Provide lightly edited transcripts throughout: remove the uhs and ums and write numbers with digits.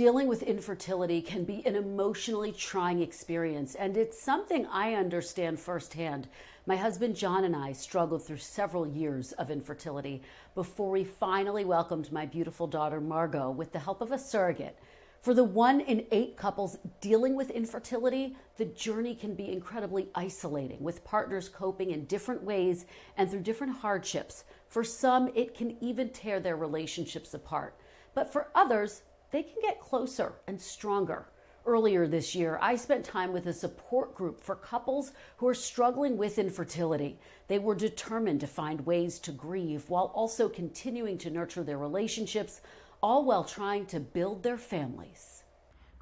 Dealing with infertility can be an emotionally trying experience, and it's something I understand firsthand. My husband John and I struggled through several years of infertility before we finally welcomed my beautiful daughter Margot with the help of a surrogate. For the 1 in 8 couples dealing with infertility, the journey can be incredibly isolating, with partners coping in different ways and through different hardships. For some, it can even tear their relationships apart. But for others, they can get closer and stronger. Earlier this year, I spent time with a support group for couples who are struggling with infertility. They were determined to find ways to grieve while also continuing to nurture their relationships, all while trying to build their families.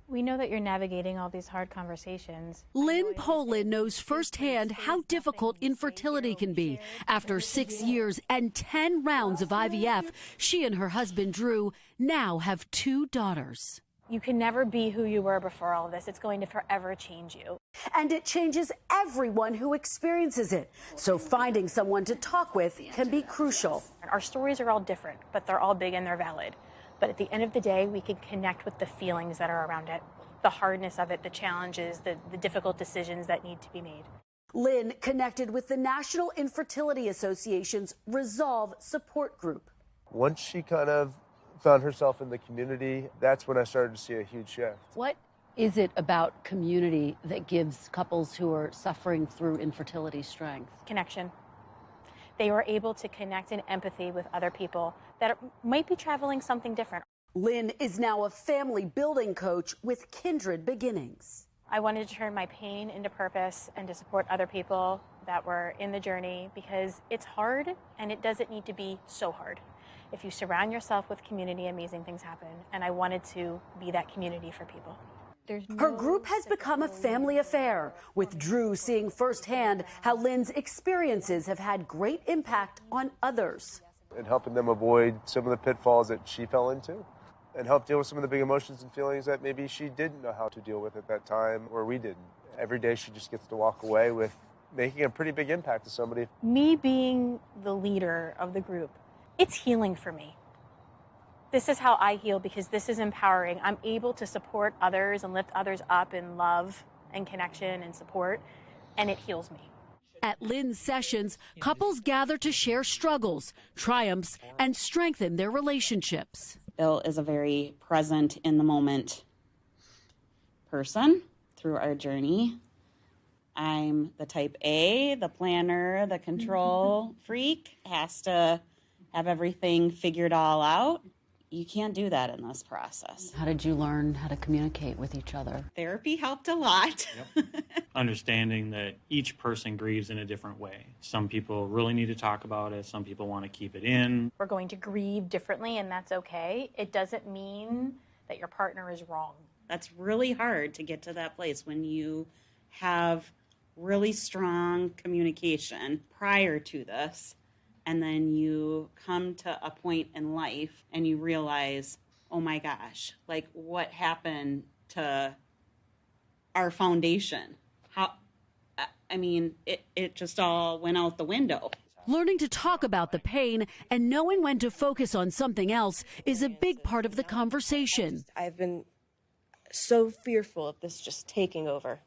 We know that you're navigating all these hard conversations. Lynn Poland knows firsthand how difficult infertility can be. After 6 years and 10 rounds of IVF, she and her husband Drew now have 2 daughters. You can never be who you were before all of this. It's going to forever change you. And it changes everyone who experiences it. So finding someone to talk with can be crucial. Our stories are all different, but they're all big and they're valid. But at the end of the day, we can connect with the feelings that are around it, the hardness of it, the challenges, the difficult decisions that need to be made. Lynn connected with the National Infertility Association's Resolve support group. Once she kind of found herself in the community, that's when I started to see a huge shift. What is it about community that gives couples who are suffering through infertility strength? Connection. They were able to connect in empathy with other people that might be traveling something different. Lynn is now a family building coach with Kindred Beginnings. I wanted to turn my pain into purpose and to support other people that were in the journey, because it's hard and it doesn't need to be so hard. If you surround yourself with community, amazing things happen. And I wanted to be that community for people. Her group has become a family affair, with Drew seeing firsthand how Lynn's experiences have had great impact on others. And helping them avoid some of the pitfalls that she fell into, and help deal with some of the big emotions and feelings that maybe she didn't know how to deal with at that time, or we didn't. Every day she just gets to walk away with making a pretty big impact to somebody. Me being the leader of the group, it's healing for me. This is how I heal, because this is empowering. I'm able to support others and lift others up in love and connection and support, and it heals me. At Lynn's sessions, couples gather to share struggles, triumphs, and strengthen their relationships. Bill is a very present, in the moment person through our journey. I'm the type A, the planner, the control freak, has to have everything figured all out. You can't do that in this process. How did you learn how to communicate with each other? Therapy helped a lot. Yep. Understanding that each person grieves in a different way. Some people really need to talk about it. Some people want to keep it in. We're going to grieve differently, and that's okay. It doesn't mean that your partner is wrong. That's really hard to get to that place when you have really strong communication prior to this. And then you come to a point in life and you realize, oh my gosh, like what happened to our foundation? It just all went out the window. Learning to talk about the pain and knowing when to focus on something else is a big part of the conversation. I've been so fearful of this just taking over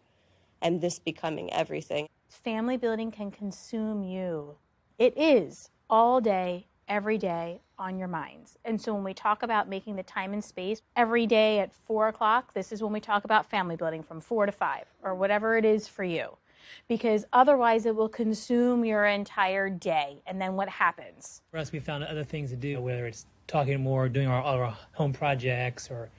and this becoming everything. Family building can consume you. It is all day, every day on your minds. And so when we talk about making the time and space every day at 4 o'clock, this is when we talk about family building from 4 to 5 or whatever it is for you. Because otherwise it will consume your entire day. And then what happens? For us, we found other things to do, whether it's talking more, doing our home projects, or,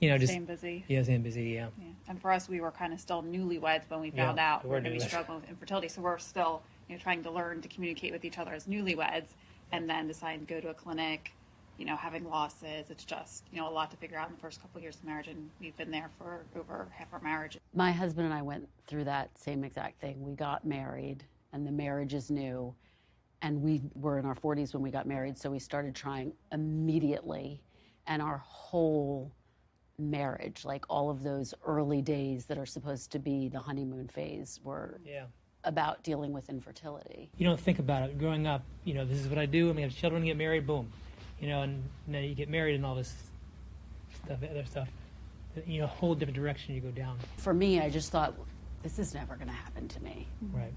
just staying busy. Yeah, staying busy, yeah. And for us, we were kind of still newlyweds when we found out we were going to be struggling with infertility. So we're still trying to learn to communicate with each other as newlyweds, and then deciding to go to a clinic, having losses. It's just, a lot to figure out in the first couple of years of marriage, and we've been there for over half our marriage. My husband and I went through that same exact thing. We got married, and the marriage is new, and we were in our 40s when we got married, so we started trying immediately, and our whole marriage, like all of those early days that are supposed to be the honeymoon phase, were about dealing with infertility. You don't think about it. Growing up, this is what I do. I'm going to have children, get married, boom. And then you get married and all this stuff, other stuff. a whole different direction you go down. For me, I just thought, this is never going to happen to me. Right.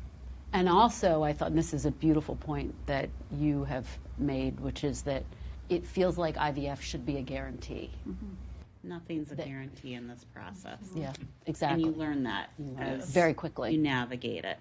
And also, I thought, and this is a beautiful point that you have made, which is that it feels like IVF should be a guarantee. Nothing's a guarantee in this process. Yeah, exactly. And you learn that as very quickly. You navigate it,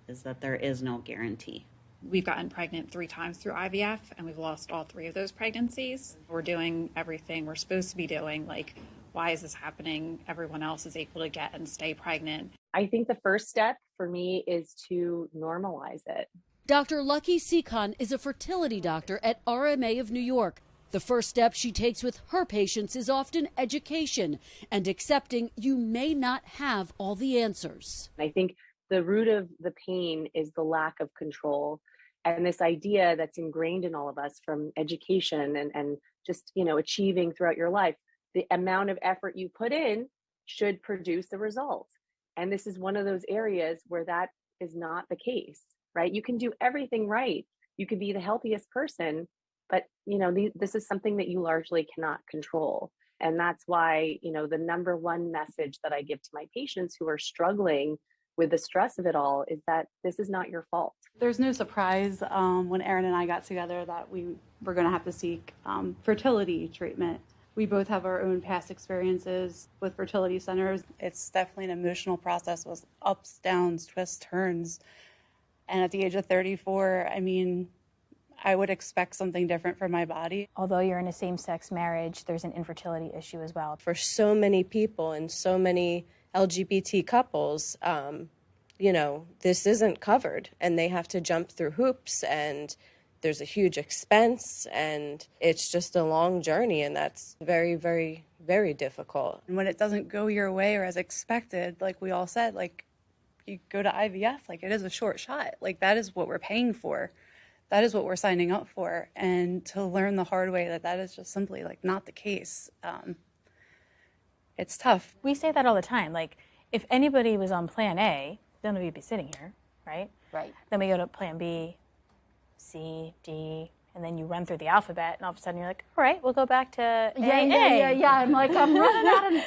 is that there is no guarantee. We've gotten pregnant 3 times through IVF, and we've lost all 3 of those pregnancies. We're doing everything we're supposed to be doing. Like, why is this happening? Everyone else is able to get and stay pregnant. I think the first step for me is to normalize it. Dr. Lucky Sikhan is a fertility doctor at RMA of New York. The first step she takes with her patients is often education and accepting you may not have all the answers. I think the root of the pain is the lack of control, and this idea that's ingrained in all of us from education and just, achieving throughout your life. The amount of effort you put in should produce a result. And this is one of those areas where that is not the case, right? You can do everything right. You could be the healthiest person, but, this is something that you largely cannot control. And that's why, the number one message that I give to my patients who are struggling with the stress of it all is that this is not your fault. There's no surprise when Erin and I got together that we were going to have to seek fertility treatment. We both have our own past experiences with fertility centers. It's definitely an emotional process with ups, downs, twists, turns. And at the age of 34, I would expect something different from my body. Although you're in a same-sex marriage, there's an infertility issue as well. For so many people and so many LGBT couples, this isn't covered, and they have to jump through hoops, and there's a huge expense, and it's just a long journey, and that's very, very, very difficult. And when it doesn't go your way or as expected, like we all said, like you go to IVF, like it is a short shot. Like that is what we're paying for. That is what we're signing up for. And to learn the hard way that is just simply like not the case. It's tough. We say that all the time. Like if anybody was on plan A, then we'd be sitting here, right? Right. Then we go to plan B, C, D, and then you run through the alphabet, and all of a sudden you're like, all right, we'll go back to A. Yeah. I'm like, I'm running out of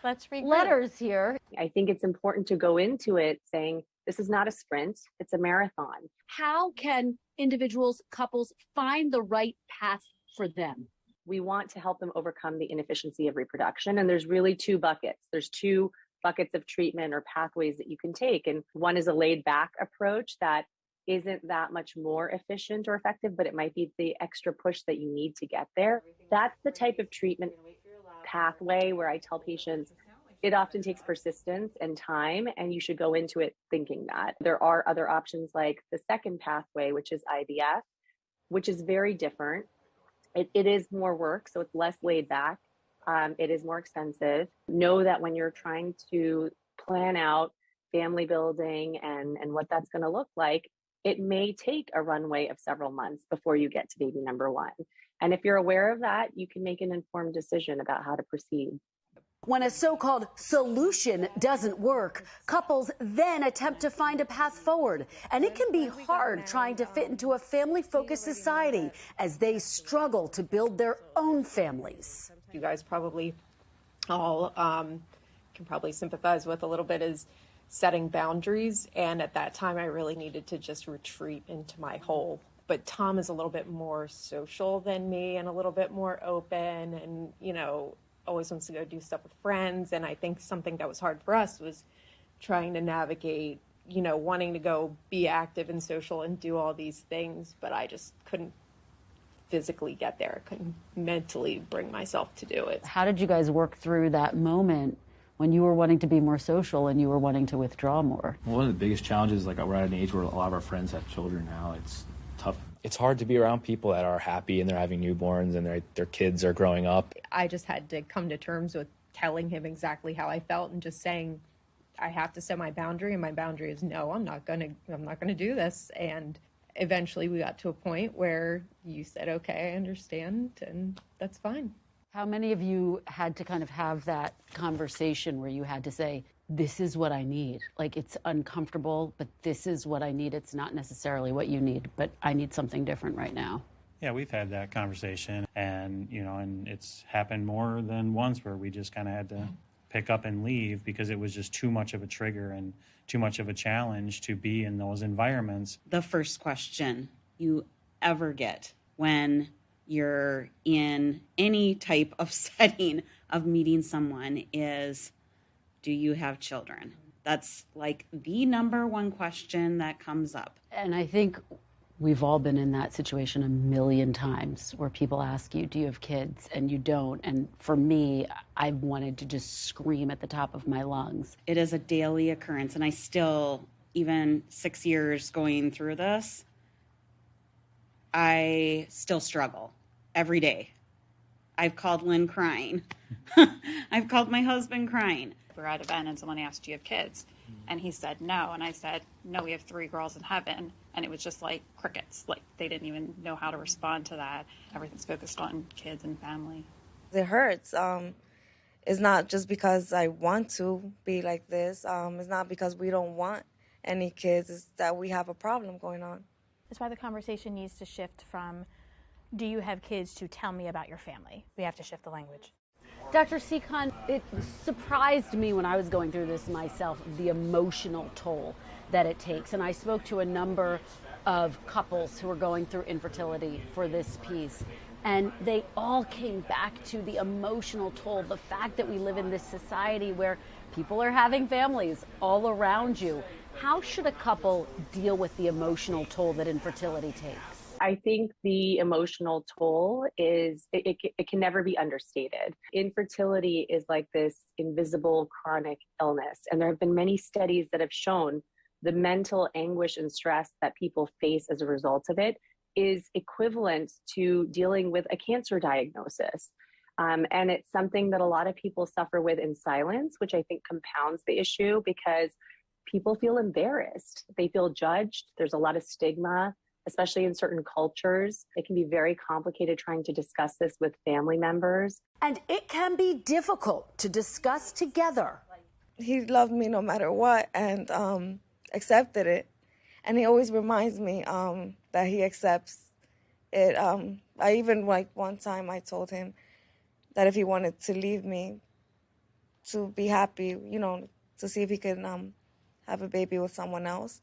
Let's regroup. letters here. I think it's important to go into it saying, this is not a sprint, it's a marathon. How can individuals, couples find the right path for them? We want to help them overcome the inefficiency of reproduction. And there's really 2 buckets. There's 2 buckets of treatment or pathways that you can take. And one is a laid back approach that isn't that much more efficient or effective, but it might be the extra push that you need to get there. That's the type of treatment pathway where I tell patients it often takes persistence and time, and you should go into it thinking that. There are other options like the second pathway, which is IVF, which is very different. It is more work, so it's less laid back. It is more expensive. Know that when you're trying to plan out family building and what that's going to look like, it may take a runway of several months before you get to baby number 1. And if you're aware of that, you can make an informed decision about how to proceed. When a so-called solution doesn't work, couples then attempt to find a path forward. And it can be hard trying to fit into a family-focused society as they struggle to build their own families. You guys probably all can probably sympathize with a little bit is setting boundaries. And at that time, I really needed to just retreat into my hole. But Tom is a little bit more social than me and a little bit more open and, always wants to go do stuff with friends. And I think something that was hard for us was trying to navigate, wanting to go be active and social and do all these things. But I just couldn't physically get there. I couldn't mentally bring myself to do it. How did you guys work through that moment when you were wanting to be more social and you were wanting to withdraw more? One of the biggest challenges, like we're at an age where a lot of our friends have children now, it's tough. It's hard to be around people that are happy and they're having newborns and their kids are growing up. I just had to come to terms with telling him exactly how I felt and just saying, I have to set my boundary, and my boundary is no, I'm not gonna do this. And eventually we got to a point where you said, okay, I understand, and that's fine. How many of you had to kind of have that conversation where you had to say, this is what I need? Like, it's uncomfortable, but this is what I need. It's not necessarily what you need, but I need something different right now. Yeah, we've had that conversation, and and it's happened more than once where we just kind of had to pick up and leave because it was just too much of a trigger and too much of a challenge to be in those environments. The first question you ever get when you're in any type of setting of meeting someone is, do you have children? That's like the number one question that comes up. And I think we've all been in that situation a million times where people ask you, do you have kids? And you don't. And for me, I wanted to just scream at the top of my lungs. It is a daily occurrence. And I still, even 6 years going through this, I still struggle every day. I've called Lynn crying. I've called my husband crying. We were at an event and someone asked, do you have kids? And he said no. And I said, no, we have 3 girls in heaven. And it was just like crickets. Like they didn't even know how to respond to that. Everything's focused on kids and family. It hurts. It's not just because I want to be like this. It's not because we don't want any kids. It's that we have a problem going on. That's why the conversation needs to shift from, do you have kids, to tell me about your family. We have to shift the language. Dr. Seekon, it surprised me when I was going through this myself, the emotional toll that it takes. And I spoke to a number of couples who are going through infertility for this piece. And they all came back to the emotional toll, the fact that we live in this society where people are having families all around you. How should a couple deal with the emotional toll that infertility takes? I think the emotional toll is, it can never be understated. Infertility is like this invisible chronic illness. And there have been many studies that have shown the mental anguish and stress that people face as a result of it is equivalent to dealing with a cancer diagnosis. And it's something that a lot of people suffer with in silence, which I think compounds the issue because people feel embarrassed. They feel judged. There's a lot of stigma, especially in certain cultures. It can be very complicated trying to discuss this with family members. And it can be difficult to discuss together. He loved me no matter what and accepted it. And he always reminds me that he accepts it. I even, one time I told him that if he wanted to leave me to be happy, to see if he could have a baby with someone else.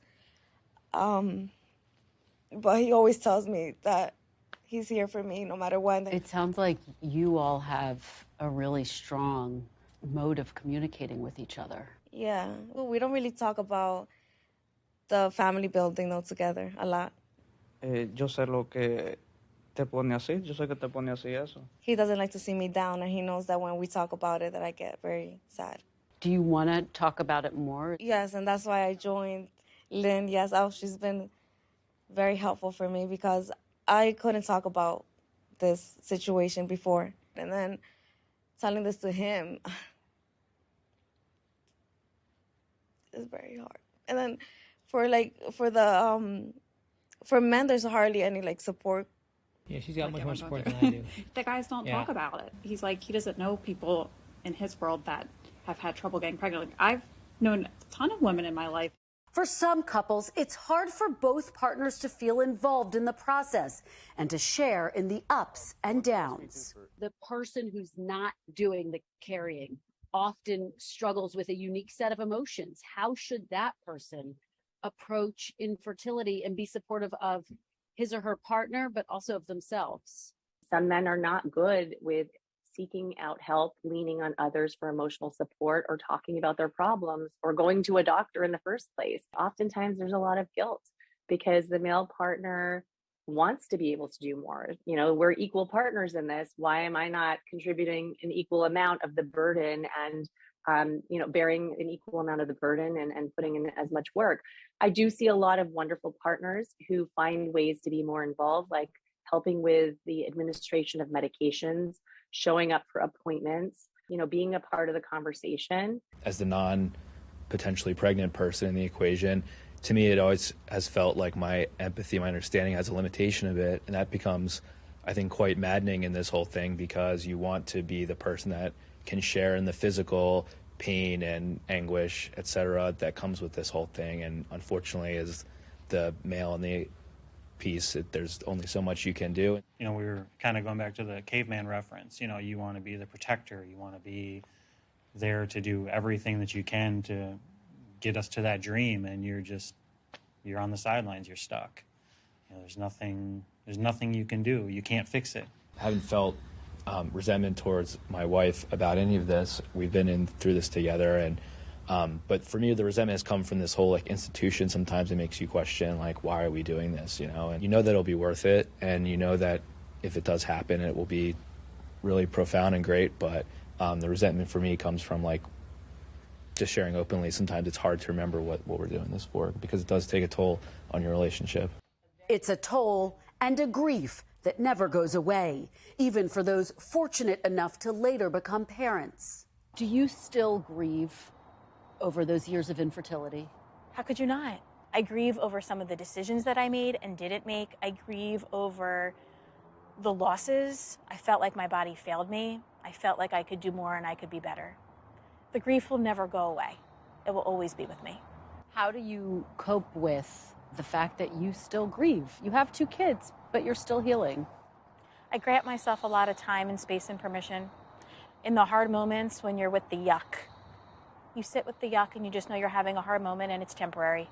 But he always tells me that he's here for me no matter what. It sounds like you all have a really strong mode of communicating with each other. Yeah. Well, we don't really talk about the family building, though, together a lot. Yo sé lo que te pone así. Yo sé que te pone así eso. He doesn't like to see me down, and he knows that when we talk about it, that I get very sad. Do you want to talk about it more? Yes, and that's why I joined Lynn. Yes, she's been very helpful for me because I couldn't talk about this situation before. And then telling this to him is very hard. And then for men, there's hardly any support. Yeah, she's got much more support than I do. The guys don't talk about it. He's like, he doesn't know people in his world that have had trouble getting pregnant. I've known a ton of women in my life. For some couples, it's hard for both partners to feel involved in the process and to share in the ups and downs. The person who's not doing the carrying often struggles with a unique set of emotions. How should that person approach infertility and be supportive of his or her partner, but also of themselves? Some men are not good with seeking out help, leaning on others for emotional support, or talking about their problems, or going to a doctor in the first place. Oftentimes there's a lot of guilt because the male partner wants to be able to do more. We're equal partners in this. Why am I not contributing an equal amount of the burden and bearing an equal amount of the burden and putting in as much work? I do see a lot of wonderful partners who find ways to be more involved, like helping with the administration of medications, showing up for appointments, being a part of the conversation. As the non-potentially pregnant person in the equation, to me, it always has felt like my empathy, my understanding has a limitation of it. And that becomes, I think, quite maddening in this whole thing because you want to be the person that can share in the physical pain and anguish, et cetera, that comes with this whole thing. And unfortunately, as the male in the piece. There's only so much you can do. We were kind of going back to the caveman reference. You want to be the protector. You want to be there to do everything that you can to get us to that dream, and you're on the sidelines. You're stuck. There's nothing you can do. You can't fix it. I haven't felt resentment towards my wife about any of this. We've been through this together, and but for me, the resentment has come from this whole institution. Sometimes it makes you question, why are we doing this? And that it'll be worth it, and that if it does happen, it will be really profound and great. But the resentment for me comes from just sharing openly. Sometimes it's hard to remember what we're doing this for, because it does take a toll on your relationship. It's a toll and a grief that never goes away, even for those fortunate enough to later become parents. Do you still grieve over those years of infertility? How could you not? I grieve over some of the decisions that I made and didn't make. I grieve over the losses. I felt like my body failed me. I felt like I could do more and I could be better. The grief will never go away. It will always be with me. How do you cope with the fact that you still grieve? You have 2 kids, but you're still healing. I grant myself a lot of time and space and permission. In the hard moments when you're with the yuck, you sit with the yuck and you just know you're having a hard moment and it's temporary.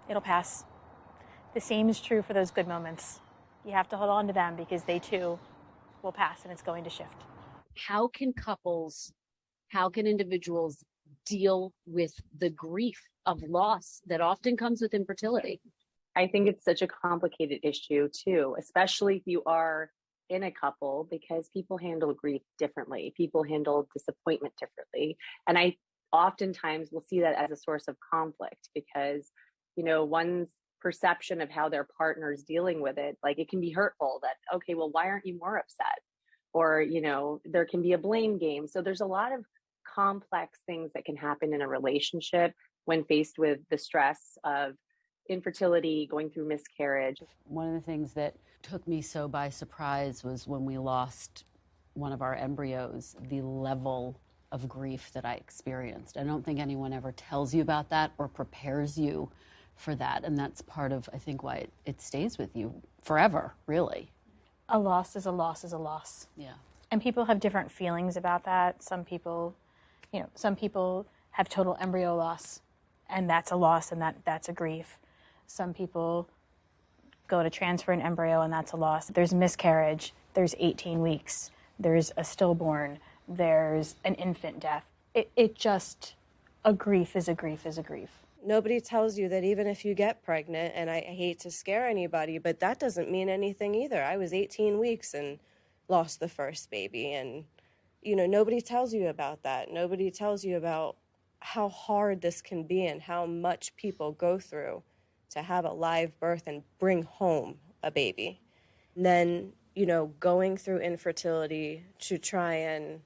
It'll pass. The same is true for those good moments. You have to hold on to them because they too will pass and it's going to shift. How can individuals deal with the grief of loss that often comes with infertility? I think it's such a complicated issue too, especially if you are in a couple, because people handle grief differently. People handle disappointment differently. And I oftentimes will see that as a source of conflict because, one's perception of how their partner's dealing with it, it can be hurtful that, okay, well, why aren't you more upset? Or, there can be a blame game. So there's a lot of complex things that can happen in a relationship when faced with the stress of infertility, going through miscarriage. One of the things that took me so by surprise was when we lost one of our embryos, the level of grief that I experienced. I don't think anyone ever tells you about that or prepares you for that. And that's part of, I think, why it stays with you forever, really. A loss is a loss is a loss. Yeah. And people have different feelings about that. Some people have total embryo loss, and that's a loss, and that's a grief. Some people go to transfer an embryo, and that's a loss. There's miscarriage. There's 18 weeks. There's a stillborn. There's an infant death. A grief is a grief is a grief. Nobody tells you that even if you get pregnant, and I hate to scare anybody, but that doesn't mean anything either. I was 18 weeks and lost the first baby, and nobody tells you about that. Nobody tells you about how hard this can be and how much people go through to have a live birth and bring home a baby. And then, going through infertility to try and,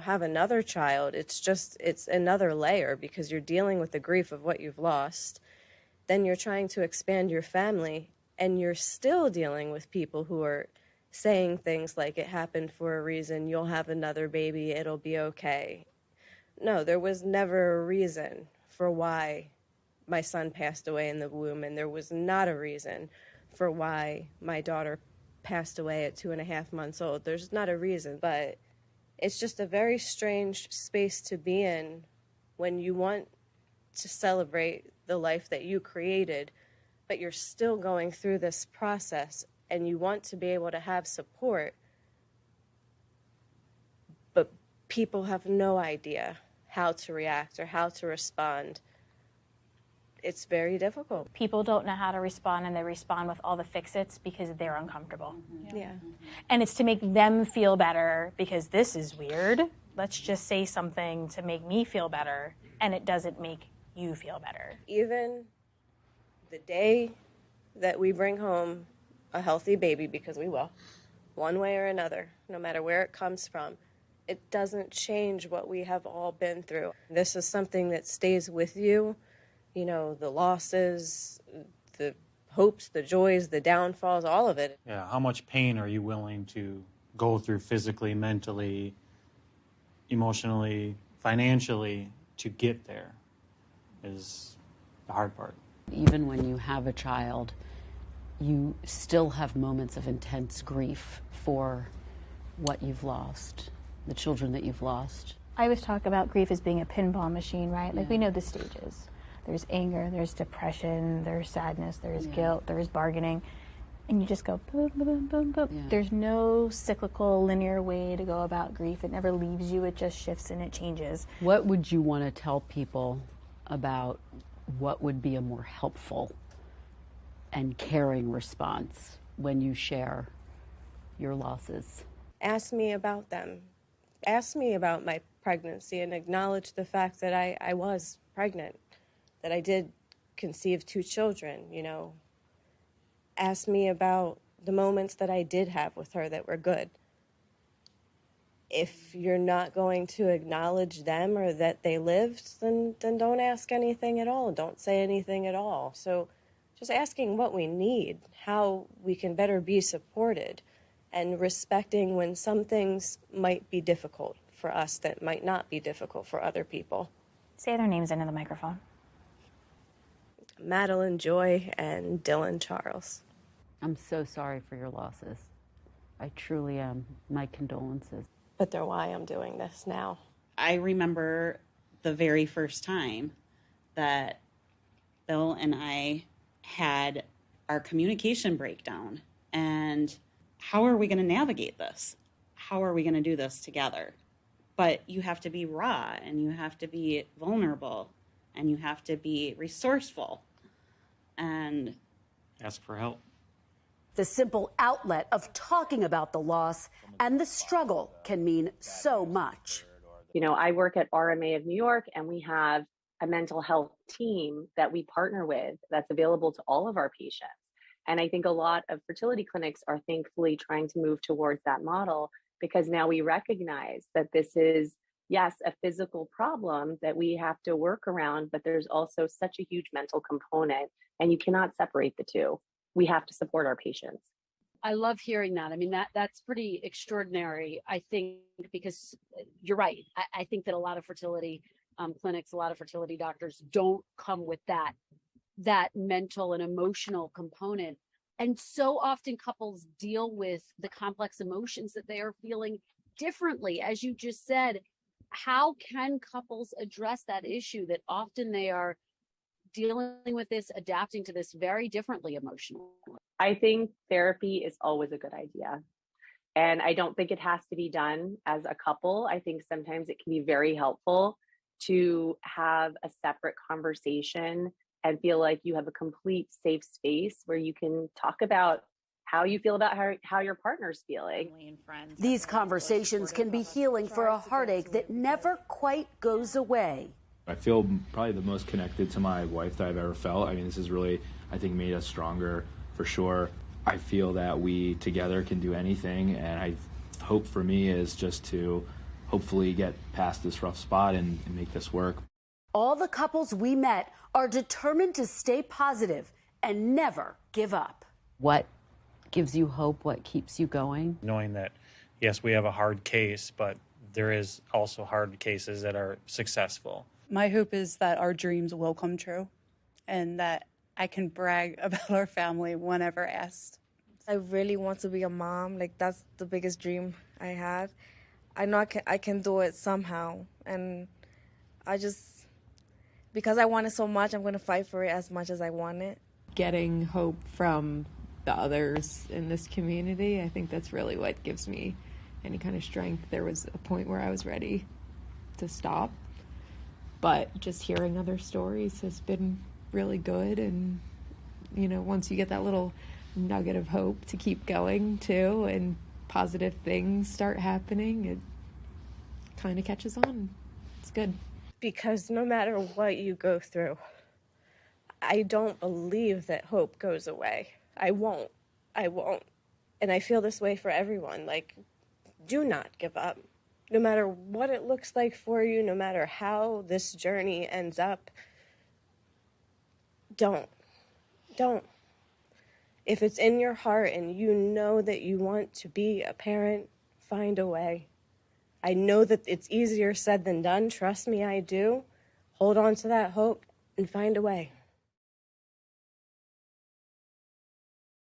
have another child, it's another layer because you're dealing with the grief of what you've lost. Then you're trying to expand your family and you're still dealing with people who are saying things like, it happened for a reason, you'll have another baby, it'll be okay. No, there was never a reason for why my son passed away in the womb, and there was not a reason for why my daughter passed away at 2.5 months old. There's not a reason, but it's just a very strange space to be in when you want to celebrate the life that you created, but you're still going through this process and you want to be able to have support, but people have no idea how to react or how to respond. It's very difficult. People don't know how to respond, and they respond with all the fix-its because they're uncomfortable. Yeah. And it's to make them feel better because this is weird. Let's just say something to make me feel better, and it doesn't make you feel better. Even the day that we bring home a healthy baby, because we will, one way or another, no matter where it comes from, it doesn't change what we have all been through. This is something that stays with you. The losses, the hopes, the joys, the downfalls, all of it. Yeah, how much pain are you willing to go through physically, mentally, emotionally, financially to get there is the hard part. Even when you have a child, you still have moments of intense grief for what you've lost, the children that you've lost. I always talk about grief as being a pinball machine, right? Like, we know the stages. There's anger, there's depression, there's sadness, there's guilt, there's bargaining. And you just go boom, boom, boom, boom. Yeah. There's no cyclical, linear way to go about grief. It never leaves you. It just shifts and it changes. What would you want to tell people about what would be a more helpful and caring response when you share your losses? Ask me about them. Ask me about my pregnancy and acknowledge the fact that I was pregnant, that I did conceive 2 children, you know. Ask me about the moments that I did have with her that were good. If you're not going to acknowledge them or that they lived, then don't ask anything at all. Don't say anything at all. So just asking what we need, how we can better be supported, and respecting when some things might be difficult for us that might not be difficult for other people. Say their names into the microphone. Madeline Joy and Dylan Charles. I'm so sorry for your losses. I truly am. My condolences. But they're why I'm doing this now. I remember the very first time that Bill and I had our communication breakdown. And how are we going to navigate this? How are we going to do this together? But you have to be raw, and you have to be vulnerable, and you have to be resourceful. And ask for help. The simple outlet of talking about the loss and the struggle can mean so much. You know, I work at RMA of New York, and we have a mental health team that we partner with that's available to all of our patients. And I think a lot of fertility clinics are thankfully trying to move towards that model, because now we recognize that this is, yes, a physical problem that we have to work around, but there's also such a huge mental component, and you cannot separate the two. We have to support our patients. I love hearing that. I mean, that's pretty extraordinary, I think, because you're right. I think that a lot of fertility clinics, a lot of fertility doctors don't come with that mental and emotional component. And so often couples deal with the complex emotions that they are feeling differently. As you just said, how can couples address that issue that often they are dealing with this, adapting to this very differently emotionally? I think therapy is always a good idea. And I don't think it has to be done as a couple. I think sometimes it can be very helpful to have a separate conversation and feel like you have a complete safe space where you can talk about how you feel about how your partner's feeling. These conversations can be healing for a heartache that never quite goes away. I feel probably the most connected to my wife that I've ever felt. I mean, this has really, I think, made us stronger for sure. I feel that we together can do anything, and I hope for me is just to hopefully get past this rough spot and make this work. All the couples we met are determined to stay positive and never give up. What gives you hope? What keeps you going? Knowing that, yes, we have a hard case, but there is also hard cases that are successful. My hope is that our dreams will come true and that I can brag about our family whenever asked. I really want to be a mom. Like, that's the biggest dream I have. I know I can do it somehow. And because I want it so much, I'm going to fight for it as much as I want it. Getting hope from the others in this community, I think that's really what gives me any kind of strength. There was a point where I was ready to stop, but just hearing other stories has been really good. And, you know, once you get that little nugget of hope to keep going too, and positive things start happening, it kind of catches on. It's good. Because no matter what you go through, I don't believe that hope goes away. I won't. And I feel this way for everyone. Like, do not give up. No matter what it looks like for you, no matter how this journey ends up, don't. If it's in your heart and you know that you want to be a parent, find a way. I know that it's easier said than done. Trust me, I do. Hold on to that hope and find a way.